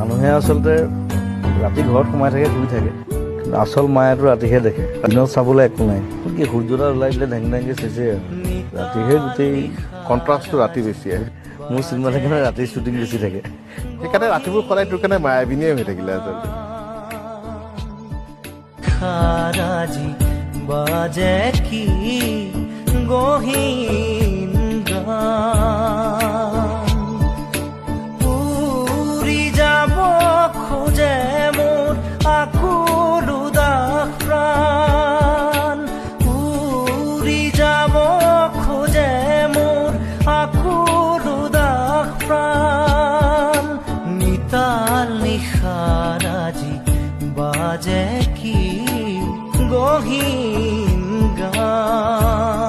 মানুহে আচলতে ৰাতি ঘৰত সোমাই থাকে, শুই থাকে, কিন্তু আচল মায়েতো ৰাতিহে দেখে। দিনত চাবলৈ একো নাই, কি সূৰ্যটা ওলাই দিলে ঢেং ঢেংকে চেচে আৰু ৰাতিহে গোটেই কণ্ট্ৰাষ্টটো ৰাতি বেছি আহে। মোৰ চিনেমা থাকে নহয়, ৰাতি শ্বুটিং বেছি থাকে। সেইকাৰণে ৰাতিবোৰ সদায় তোৰ কাৰণে মায়াবিনীয়ে হৈ থাকিলে আচলতে। খাৰাজি বাজে কি গহীন গান, উৰি যাব খোজে মোৰ আকুল উদাস প্ৰাণ, উৰি যাব খোজে মোৰ আকুল উদাস প্ৰাণ, নিতাল নিশাৰাজি বাজে কি গহীন গান।